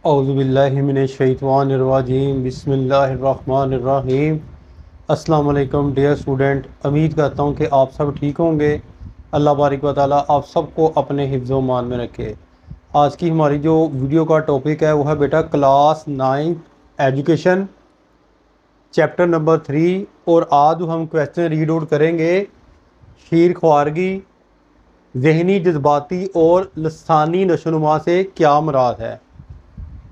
औज़ुबिल्लाहिमिनश्शैतानिर्रजीम बिस्मिल्लाहिर्रहमानिर्रहीम। अस्सलाम वालेकुम डियर स्टूडेंट, उम्मीद करता हूँ कि आप सब ठीक होंगे। अल्लाह बारिक व ताला आप सबको अपने हिफ्ज़ व मान में रखे। आज की हमारी जो वीडियो का टॉपिक है वो है बेटा क्लास 9 एजुकेशन, चैप्टर नंबर 3। और आज हम क्वेश्चन रीड आउट करेंगे। शीर ख्वारगी, ज़हनी जज्बाती और लसानी नशोनुमा से क्या मुराद है।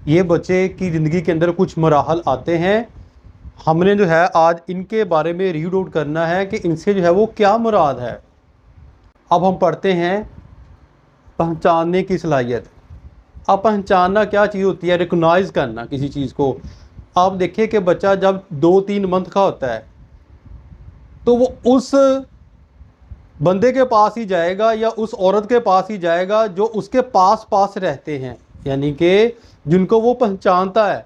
ये बच्चे की ज़िंदगी के अंदर कुछ मराहल आते हैं, हमने जो है आज इनके बारे में रीड आउट करना है कि इनसे जो है वो क्या मुराद है। अब हम पढ़ते हैं पहचानने की सलाहियत। अब पहचानना क्या चीज़ होती है, रिकॉग्नाइज़ करना किसी चीज़ को। आप देखिए कि बच्चा जब 2-3 मंथ का होता है तो वो उस बंदे के पास ही जाएगा या उस औरत के पास ही जाएगा जो उसके पास पास रहते हैं, यानी कि जिनको वो पहचानता है।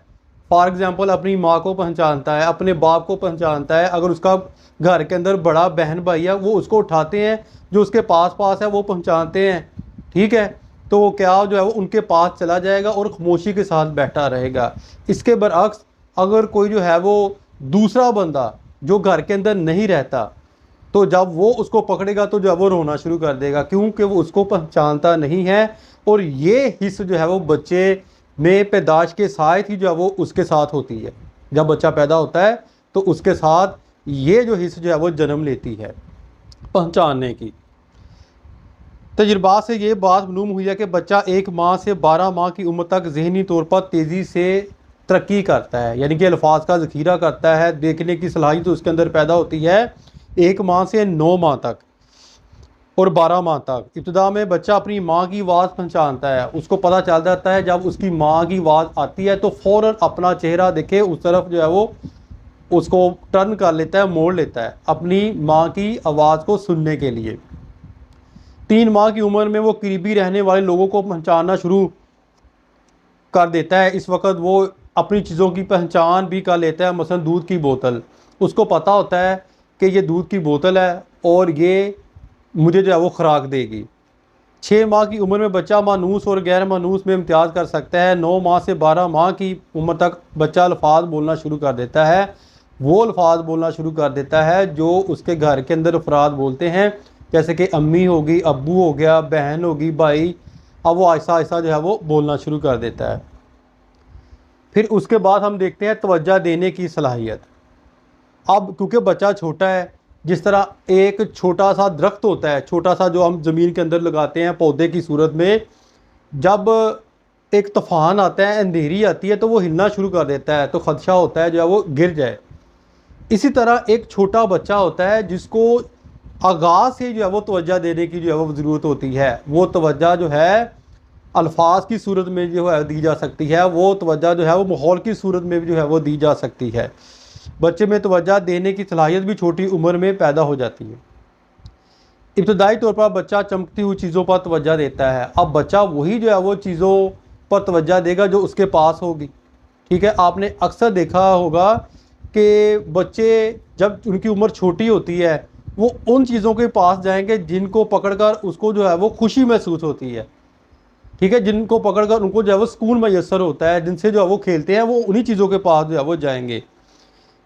फॉर एग्ज़ाम्पल अपनी माँ को पहचानता है, अपने बाप को पहचानता है। अगर उसका घर के अंदर बड़ा बहन भाई है वो उसको उठाते हैं, जो उसके पास पास है वो पहचानते हैं, ठीक है। तो वो क्या जो है वो उनके पास चला जाएगा और खामोशी के साथ बैठा रहेगा। इसके बरअक्स अगर कोई जो है वो दूसरा बंदा जो घर के अंदर नहीं रहता, तो जब वो उसको पकड़ेगा तो जो है वो रोना शुरू कर देगा, क्योंकि वो उसको पहचानता नहीं है। और ये हिस्स जो है वो बच्चे में पैदाश के साथ ही जो है वो उसके साथ होती है। जब बच्चा पैदा होता है तो उसके साथ ये जो हिस्स जो है वो जन्म लेती है पहचानने की। तजुर्बा से ये बात मालूम हुई है कि बच्चा 1 माह से 12 माह की उम्र तक ज़हनी तौर पर तेज़ी से तरक्की करता है, यानी कि अल्फाज का ज़ख़ीरा करता है। देखने की सलाहियत उसके अंदर पैदा होती है 1 माह से 9 माह तक और 12 माह तक। इब्तिदा में बच्चा अपनी माँ की आवाज़ पहचानता है, उसको पता चल जाता है जब उसकी माँ की आवाज़ आती है तो फ़ौरन अपना चेहरा देखे उस तरफ जो है वो उसको टर्न कर लेता है, मोड़ लेता है अपनी माँ की आवाज़ को सुनने के लिए। 3 माह की उम्र में वो करीबी रहने वाले लोगों को पहचानना शुरू कर देता है। इस वक्त वो अपनी चीज़ों की पहचान भी कर लेता है। मसलन दूध की बोतल, उसको पता होता है कि ये दूध की बोतल है और ये मुझे जो है वो खुराक देगी। 6 माह की उम्र में बच्चा मानूस और गैर मानूस में इम्तियाज़ कर सकता है। 9 माह से 12 माह की उम्र तक बच्चा अल्फाज बोलना शुरू कर देता है। वो अल्फाज बोलना शुरू कर देता है जो उसके घर के अंदर अफराद बोलते हैं, जैसे कि अम्मी होगी, अब्बू हो गया, बहन होगी, भाई। अब वो आहिस्ता आहिस्ता जो है वो बोलना शुरू कर देता है। फिर उसके बाद हम देखते हैं तवज्जो देने की सलाहियत। अब क्योंकि बच्चा छोटा है, जिस तरह एक छोटा सा दरख्त होता है, छोटा सा जो हम ज़मीन के अंदर लगाते हैं पौधे की सूरत में, जब एक तूफ़ान आता है, अंधेरी आती है तो वो हिलना शुरू कर देता है, तो ख़दशा होता है जो है वो गिर जाए। इसी तरह एक छोटा बच्चा होता है जिसको आगाज़ से जो है वो तवज्जो देने की जो है वो ज़रूरत होती है। वो तवज्जो जो है अल्फाज की सूरत में जो है दी जा सकती है, वो तवज्जो जो है वो माहौल की सूरत में भी जो है वो दी जा सकती है। बच्चे में तवज्जो देने की सलाहियत भी छोटी उम्र में पैदा हो जाती है। इब्तदाई तौर पर बच्चा चमकती हुई चीज़ों पर तवज्जो देता है। अब बच्चा वही जो है वो चीज़ों पर तवज्जो देगा जो उसके पास होगी, ठीक है। आपने अक्सर देखा होगा कि बच्चे जब उनकी उम्र छोटी होती है वो उन चीज़ों के पास जाएंगे जिनको पकड़कर उसको जो है वो खुशी महसूस होती है, ठीक है। जिनको पकड़कर उनको जो है वो सुकून मैसर होता है, जिनसे जो है वो खेलते हैं, वो उन्हीं चीज़ों के पास जो है वो जाएंगे।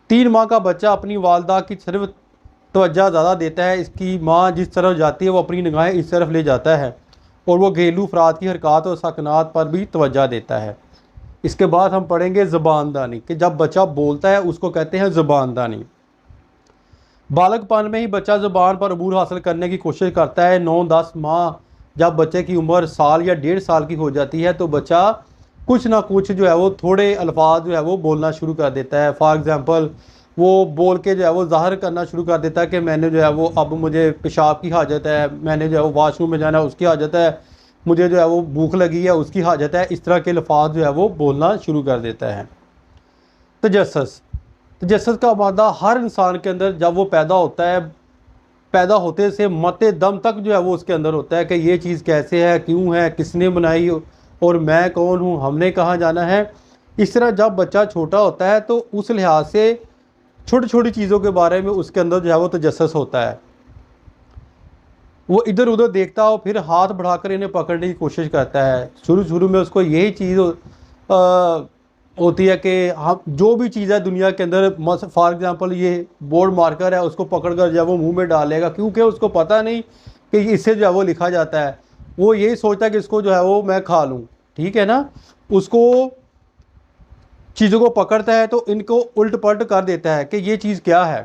3 माह का बच्चा अपनी वालदा की तरफ तवज्जो ज़्यादा देता है। इसकी माँ जिस तरफ जाती है वो अपनी निगाहें इस तरफ ले जाता है और वो घरेलू अफराद की हरकत और सकनात पर भी तवज्जो देता है। इसके बाद हम पढ़ेंगे ज़बानदानी, कि जब बच्चा बोलता है उसको कहते हैं ज़बानदानी। बालकपन में ही बच्चा ज़बान पर अबूर हासिल करने की कोशिश करता है। 9-10 माह जब बच्चे की उम्र साल या 1.5 साल की हो जाती है तो बच्चा कुछ ना कुछ जो है वो थोड़े अल्फाज जो है वो बोलना शुरू कर देता है। फॉर एग्ज़ाम्पल वो बोल के जो है वो ज़ाहिर करना शुरू कर देता है कि मैंने जो है वो अब मुझे पेशाब की हाजत है, मैंने जो है वो वाशरूम में जाना है उसकी हाजत है, मुझे जो है वो भूख लगी है उसकी हाजत है। इस तरह के अल्फाज जो है वो बोलना शुरू कर देता है। तजस्सुस, तजस्सुस का मादा हर इंसान के अंदर जब वो पैदा होता है, पैदा होते से मरते दम तक जो है वो उसके अंदर होता है कि ये चीज़ कैसे है, क्यों है, किसने बनाई और मैं कौन हूँ, हमने कहाँ जाना है। इस तरह जब बच्चा छोटा होता है तो उस लिहाज से छोटी छोटी चीज़ों के बारे में उसके अंदर जो है वो तजस्सुस होता है। वो इधर उधर देखता हो फिर हाथ बढ़ाकर इन्हें पकड़ने की कोशिश करता है। शुरू शुरू में उसको यही चीज़ होती है कि हम जो भी चीज़ है दुनिया के अंदर, फॉर एग्जांपल ये बोर्ड मार्कर है, उसको पकड़कर जब वो मुंह में डालेगा, क्योंकि उसको पता नहीं कि इससे जो है वो लिखा जाता है, वो यही सोचता है कि इसको जो है वो मैं खा लूँ, ठीक है ना। उसको चीज़ों को पकड़ता है तो इनको उल्ट पलट कर देता है कि ये चीज़ क्या है।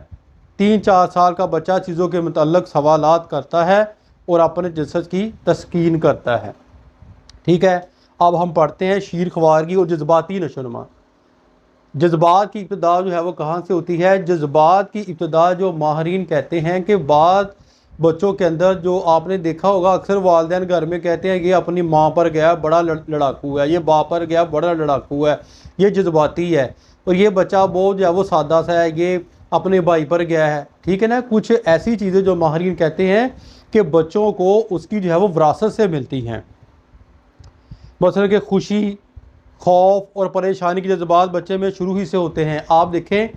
3-4 साल का बच्चा चीज़ों के मुतल्लक सवालात करता है और अपने जसद की तस्कीन करता है, ठीक है। अब हम पढ़ते हैं शीर ख्वारगी और जज्बाती नशोनुमा। जज्बात की इब्तिदा जो है वो कहाँ से होती है? जज्बात की इब्तिदा जो माहरीन कहते हैं कि बाद बच्चों के अंदर, जो आपने देखा होगा अक्सर वालिदैन घर में कहते हैं ये अपनी माँ पर गया बड़ा लड़ाकू है, ये बाप पर गया बड़ा लड़ाकू है, ये जज्बाती है, और ये बच्चा बहुत जो है वो सादा सा है, ये अपने भाई पर गया है, ठीक है ना। कुछ ऐसी चीज़ें जो माहरीन कहते हैं कि बच्चों को उसकी जो है वो विरासत से मिलती हैं। मसलन कि खुशी, खौफ और परेशानी के जज्बात बच्चे में शुरू ही से होते हैं। आप देखें,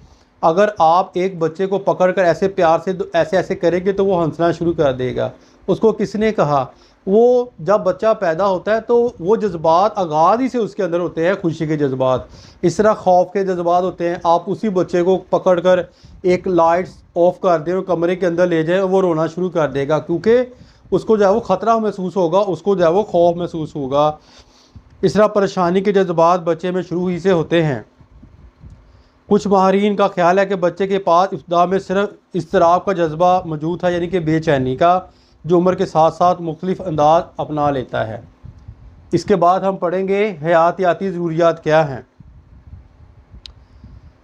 अगर आप एक बच्चे को पकड़कर ऐसे प्यार से ऐसे ऐसे करेंगे तो वो हंसना शुरू कर देगा। उसको किसने कहा? वो जब बच्चा पैदा होता है तो वो जज्बात आगाज़ ही से उसके अंदर होते हैं, खुशी के जज्बात, इस तरह खौफ के जज्बात होते हैं। आप उसी बच्चे को पकड़कर एक लाइट्स ऑफ कर दें और कमरे के अंदर ले जाएं, वो रोना शुरू कर देगा, क्योंकि उसको जो है वो ख़तरा महसूस होगा, उसको जो है वो खौफ महसूस होगा। इस तरह परेशानी के जज्बात बच्चे में शुरू ही से होते हैं। कुछ माहरीन का ख्याल है कि बच्चे के पास इब्तिदा में सिर्फ इज़्तिराब का जज्बा मौजूद था, यानी कि बेचैनी का, जो उम्र के साथ साथ मुख्तलिफ अंदाज अपना लेता है। इसके बाद हम पढ़ेंगे हयातियाती ज़रूरियात क्या हैं।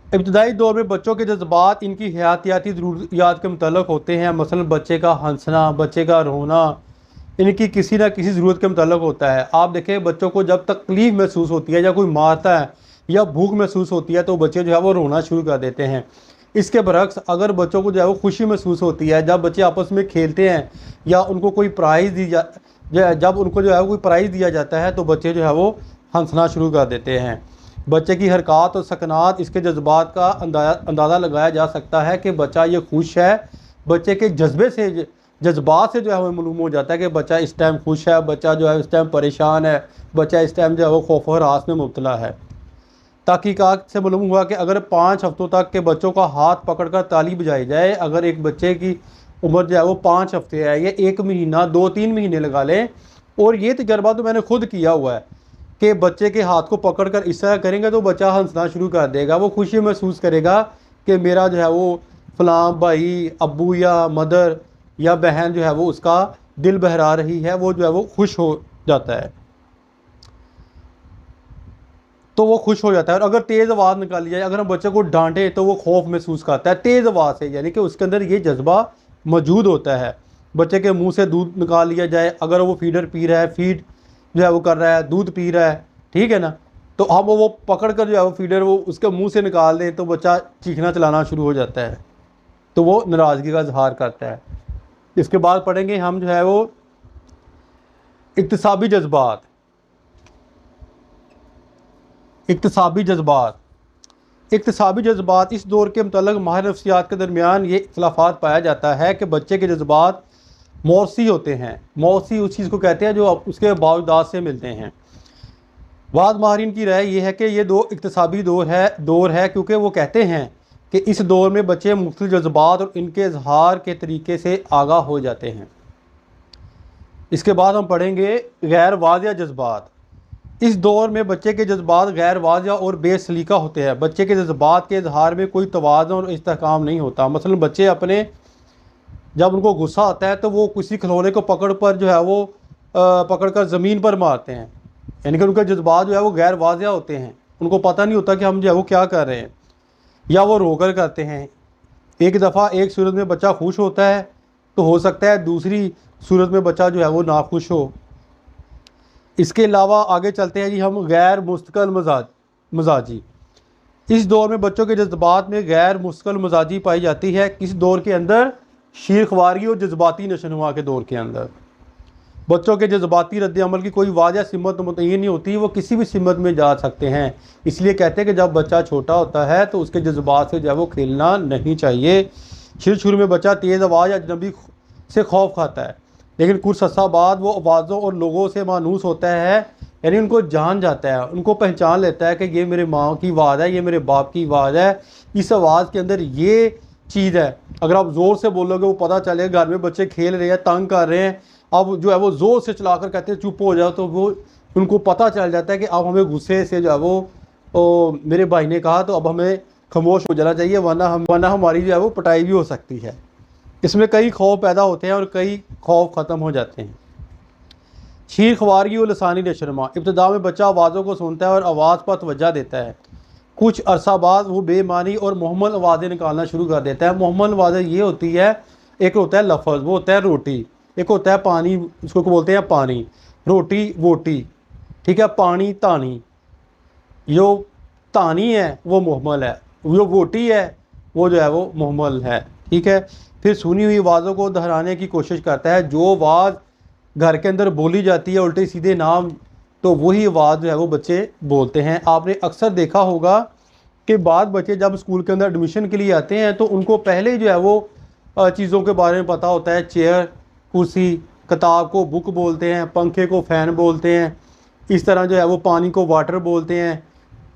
इब्तिदाई दौर में बच्चों के जज्बात इनकी हयातियाती ज़रूरियात के मुतल्लक़ होते हैं। मसलन बच्चे का हंसना, बच्चे का रोना, इनकी किसी ना किसी ज़रूरत के मुतल्लक़ होता है। आप देखें, बच्चों को जब तकलीफ़ महसूस होती है या कोई मारता है या भूख महसूस होती है तो बच्चे जो है वो रोना शुरू कर देते हैं। इसके बरक्स अगर बच्चों को जो है वो खुशी महसूस होती है, जब बच्चे आपस में खेलते हैं या उनको कोई प्राइज़ जब उनको जो है कोई प्राइज़ दिया जाता है तो बच्चे जो है वो हंसना शुरू कर देते हैं। बच्चे की हरकत और सकनात, इसके जज्बात का अंदाज़ा लगाया जा सकता है कि बच्चा ये खुश है। बच्चे के जज्बात से जो है वो मालूम हो जाता है कि बच्चा इस टाइम खुश है, बच्चा जो है इस टाइम परेशान है, बच्चा इस टाइम जो है वो खौफ और हरास में मुब्तला है। तहकीकात से मालूम हुआ कि अगर 5 हफ्तों तक के बच्चों का हाथ पकड़कर ताली बजाई जाए, अगर एक बच्चे की उम्र जो है वो 5 हफ्ते है, ये 1 महीना 2-3 महीने लगा लें, और ये तजर्बा तो मैंने खुद किया हुआ है कि बच्चे के हाथ को पकड़कर इस तरह करेंगे तो बच्चा हंसना शुरू कर देगा। वो खुशी महसूस करेगा कि मेरा जो है वो फलां भाई, अब्बू या मदर या बहन जो है वो उसका दिल बहरा रही है, वो जो है वो खुश हो जाता है, तो वो खुश हो जाता है। और अगर तेज़ आवाज़ निकाली जाए, अगर हम बच्चे को डांटे तो वो खौफ महसूस करता है तेज़ आवाज़ से, यानी कि उसके अंदर ये जज्बा मौजूद होता है। बच्चे के मुंह से दूध निकाल लिया जाए, अगर वो फीडर पी रहा है, फीड जो है वो कर रहा है, दूध पी रहा है, ठीक है ना, तो हम वो पकड़ कर जो है वो फीडर वो उसके मुँह से निकाल दें तो बच्चा चीखना चलाना शुरू हो जाता है, तो वो नाराज़गी का इजहार करता है। इसके बाद पढ़ेंगे हम जो है वो इक्तिसाबी जज्बात। इक्तिसाबी जज्बात इस दौर के मुतल्लिक़ माहिर नफ्सियात के दरमियान ये इख्तिलाफ़ात पाया जाता है कि बच्चे के जज्बात मौसी होते हैं। मौसी उस चीज़ को कहते हैं जो उसके बावजूद से मिलते हैं। बाद माहिरीन की राय ये है कि ये दो इक्तिसाबी दौर है, क्योंकि वो कहते हैं कि इस दौर में बच्चे मुख्तलिफ जज्बात और इनके इजहार के तरीके से आगाह हो जाते हैं। इसके बाद हम पढ़ेंगे गैर वाज़िया जज्बात। इस दौर में बच्चे के जज्बात गैर वाज़िया और बेसलीका होते हैं। बच्चे के जज्बात के इजहार में कोई तवाज़ुन और इस्तेहकाम नहीं होता। मसलन बच्चे अपने जब उनको गुस्सा आता है तो वो किसी खिलौने को पकड़ जो है वो पकड़कर ज़मीन पर मारते हैं, यानी कि उनके जज्बात जो है वो गैर वाज़िया होते हैं, उनको पता नहीं होता कि हम जो है वो क्या कर रहे हैं, या वो रोकर करते हैं। एक दफ़ा एक सूरत में बच्चा खुश होता है तो हो सकता है दूसरी सूरत में बच्चा जो है वो नाखुश हो। इसके अलावा आगे चलते हैं जी हम गैर मुस्तकिल मजाजी। इस दौर में बच्चों के जज्बात में गैर मुस्तकिल मजाजी पाई जाती है। किस दौर के अंदर? शीर ख्वारगी और जज्बाती नशोनुमा के दौर के अंदर बच्चों के जज्बाती रद्द-ए-अमल की कोई वाज़ह सिमत मुतय्यन नहीं होती, वो किसी भी सिमत में जा सकते हैं। इसलिए कहते हैं कि जब बच्चा छोटा होता है तो उसके जज्बात से जो है वो खेलना नहीं चाहिए। शुरू में बच्चा तेज़ आवाज़ या अजनबी से खौफ खाता है, लेकिन कुछ अर्सा बाद वो आवाज़ों और लोगों से मानूस होता है, यानी उनको जान जाता है, उनको पहचान लेता है कि ये मेरे माँ की आवाज़ है, ये मेरे बाप की आवाज़ है, इस आवाज़ के अंदर ये चीज़ है। अगर आप ज़ोर से बोलोगे वो पता चलेगा, घर में बच्चे खेल रहे हैं, तंग कर रहे हैं, अब जो है वो ज़ोर से चलाकर कहते हैं चुप हो जाओ, तो वो उनको पता चल जाता है कि अब हमें गुस्से से जो है वो मेरे भाई ने कहा तो अब हमें खामोश हो जाना चाहिए, वरना हमारी जो है वो पिटाई भी हो सकती है। इसमें कई खौफ पैदा होते हैं और कई खौफ ख़त्म हो जाते हैं। शीर ख्वारगी और लसानी नशरमा। इब्तदा में बच्चा आवाज़ों को सुनता है और आवाज़ पर तवज्जो देता है। कुछ अरसा बाद वो बेमानी और मुहम्मल आवाज़ें निकालना शुरू कर देता है। मुहम्मल आवाज़ें ये होती है, एक होता है लफ्ज़, वो होता है रोटी, एक होता है पानी, उसको बोलते हैं पानी, रोटी वोटी, ठीक है, पानी तानी। जो तानी है वो मुहम्मल है, जो वोटी है वो जो है वो मुहम्मल है, ठीक है। फिर सुनी हुई आवाज़ों को दोहराने की कोशिश करता है। जो आवाज़ घर के अंदर बोली जाती है उल्टे सीधे नाम, तो वही आवाज़ जो है वो बच्चे बोलते हैं। आपने अक्सर देखा होगा कि बाद बच्चे जब स्कूल के अंदर एडमिशन के लिए आते हैं तो उनको पहले जो है वो चीज़ों के बारे में पता होता है। चेयर, कुर्सी, किताब को बुक बोलते हैं, पंखे को फ़ैन बोलते हैं, इस तरह जो है वो पानी को वाटर बोलते हैं।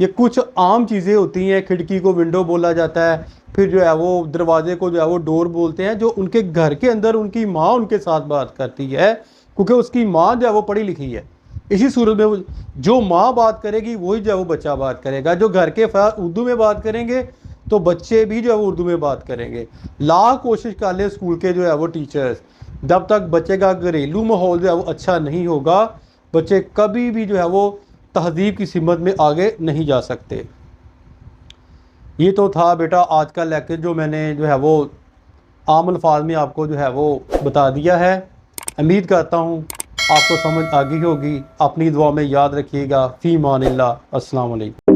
ये कुछ आम चीज़ें होती हैं। खिड़की को विंडो बोला जाता है, फिर जो है वो दरवाजे को जो है वो डोर बोलते हैं। जो उनके घर के अंदर उनकी माँ उनके साथ बात करती है, क्योंकि उसकी माँ जो है वो पढ़ी लिखी है। इसी सूरत में जो माँ बात करेगी वही जो है वो बच्चा बात करेगा। जो घर के अफराद उर्दू में बात करेंगे तो बच्चे भी जो है वो उर्दू में बात करेंगे। लाख कोशिश कर ले स्कूल के जो है वो टीचर्स, जब तक बच्चे का घरेलू माहौल जो है वो अच्छा नहीं होगा, बच्चे कभी भी जो है वो तहज़ीब की सिमत में आगे नहीं जा सकते। ये तो था बेटा आज का लेक्चर, जो मैंने जो है वो आम अल्फाज में आपको जो है वो बता दिया है। उम्मीद करता हूँ आपको समझ आ गई होगी। अपनी दुआ में याद रखिएगा। फ़ी मानिल्लाह। अस्सलाम वालेकुम।